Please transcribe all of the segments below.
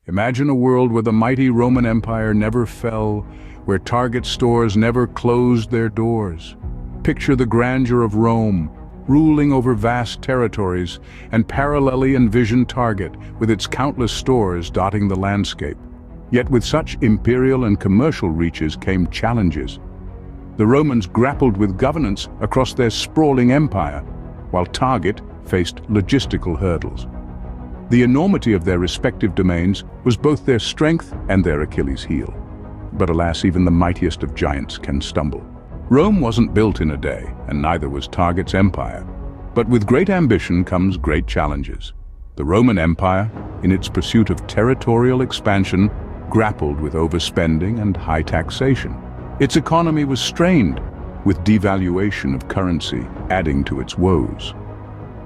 Imagine a world where the mighty Roman Empire never fell, where Target stores never closed their doors. Picture the grandeur of Rome, ruling over vast territories, and parallelly envision Target with its countless stores dotting the landscape. Yet with such imperial and commercial reaches came challenges. The Romans grappled with governance across their sprawling empire, while Target faced logistical hurdles. The enormity of their respective domains was both their strength and their Achilles heel. But alas, even the mightiest of giants can stumble. Rome wasn't built in a day, and neither was Target's empire. But with great ambition comes great challenges. The Roman Empire, in its pursuit of territorial expansion, grappled with overspending and high taxation. Its economy was strained, with devaluation of currency adding to its woes.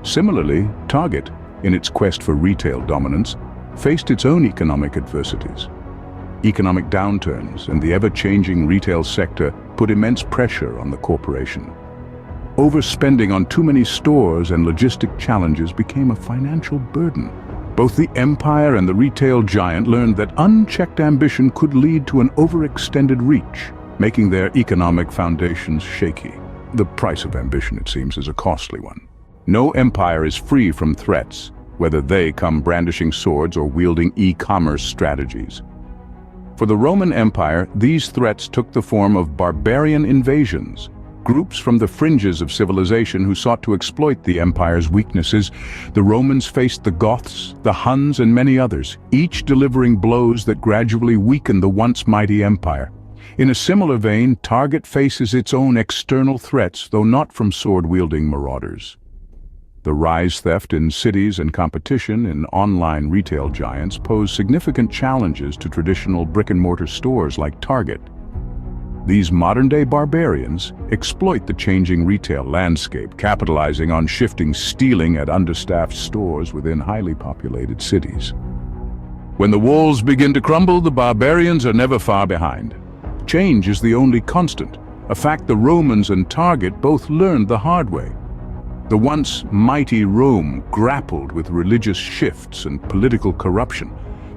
Similarly, Target, in its quest for retail dominance, faced its own economic adversities. Economic downturns and the ever-changing retail sector put immense pressure on the corporation. Overspending on too many stores and logistic challenges became a financial burden. Both the empire and the retail giant learned that unchecked ambition could lead to an overextended reach, making their economic foundations shaky. The price of ambition, it seems, is a costly one. No empire is free from threats, whether they come brandishing swords or wielding e-commerce strategies. For the Roman Empire, these threats took the form of barbarian invasions, groups from the fringes of civilization who sought to exploit the empire's weaknesses. The Romans faced the Goths, the Huns, and many others, each delivering blows that gradually weakened the once mighty empire. In a similar vein, Target faces its own external threats, though not from sword-wielding marauders. The rise theft in cities and competition in online retail giants pose significant challenges to traditional brick-and-mortar stores like Target. These modern-day barbarians exploit the changing retail landscape, capitalizing on shifting stealing at understaffed stores within highly populated cities. When the walls begin to crumble, the barbarians are never far behind. Change is the only constant, a fact the Romans and Target both learned the hard way. The once mighty Rome grappled with religious shifts and political corruption,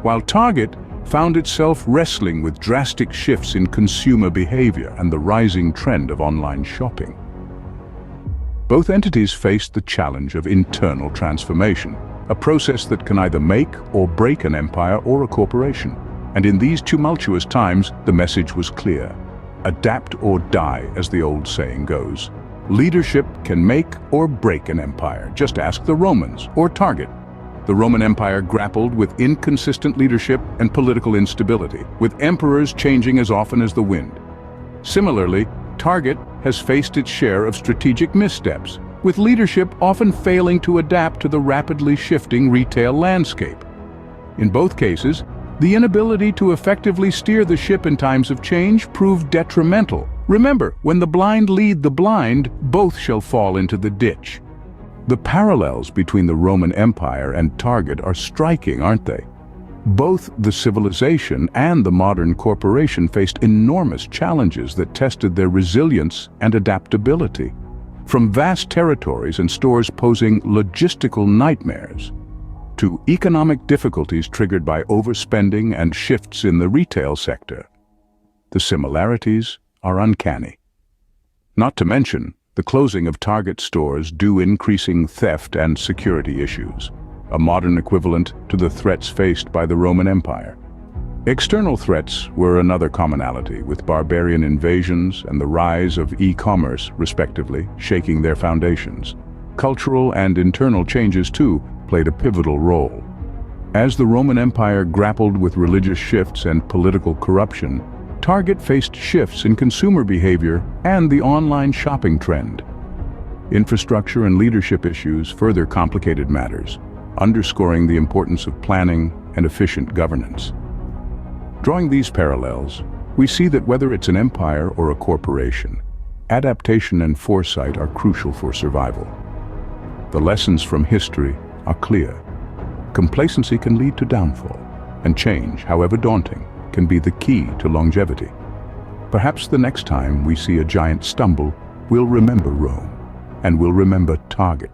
while Target found itself wrestling with drastic shifts in consumer behavior and the rising trend of online shopping. Both entities faced the challenge of internal transformation, a process that can either make or break an empire or a corporation. And in these tumultuous times, the message was clear: adapt or die, as the old saying goes. Leadership can make or break an empire. Just ask the Romans or Target. The Roman Empire grappled with inconsistent leadership and political instability, with emperors changing as often as the wind. Similarly, Target has faced its share of strategic missteps, with leadership often failing to adapt to the rapidly shifting retail landscape. In both cases, the inability to effectively steer the ship in times of change proved detrimental. Remember, when the blind lead the blind, both shall fall into the ditch. The parallels between the Roman Empire and Target are striking, aren't they? Both the civilization and the modern corporation faced enormous challenges that tested their resilience and adaptability. From vast territories and stores posing logistical nightmares, to economic difficulties triggered by overspending and shifts in the retail sector, the similarities are uncanny. Not to mention the closing of Target stores due increasing theft and security issues, a modern equivalent to the threats faced by the Roman Empire. External threats were another commonality, with barbarian invasions and the rise of e-commerce, respectively, shaking their foundations. Cultural and internal changes, too, played a pivotal role. As the Roman Empire grappled with religious shifts and political corruption, Target faced shifts in consumer behavior and the online shopping trend. Infrastructure and leadership issues further complicated matters, underscoring the importance of planning and efficient governance. Drawing these parallels, we see that whether it's an empire or a corporation, adaptation and foresight are crucial for survival. The lessons from history are clear. Complacency can lead to downfall, and change, however daunting, can be the key to longevity. Perhaps the next time we see a giant stumble, we'll remember Rome, and we'll remember Target.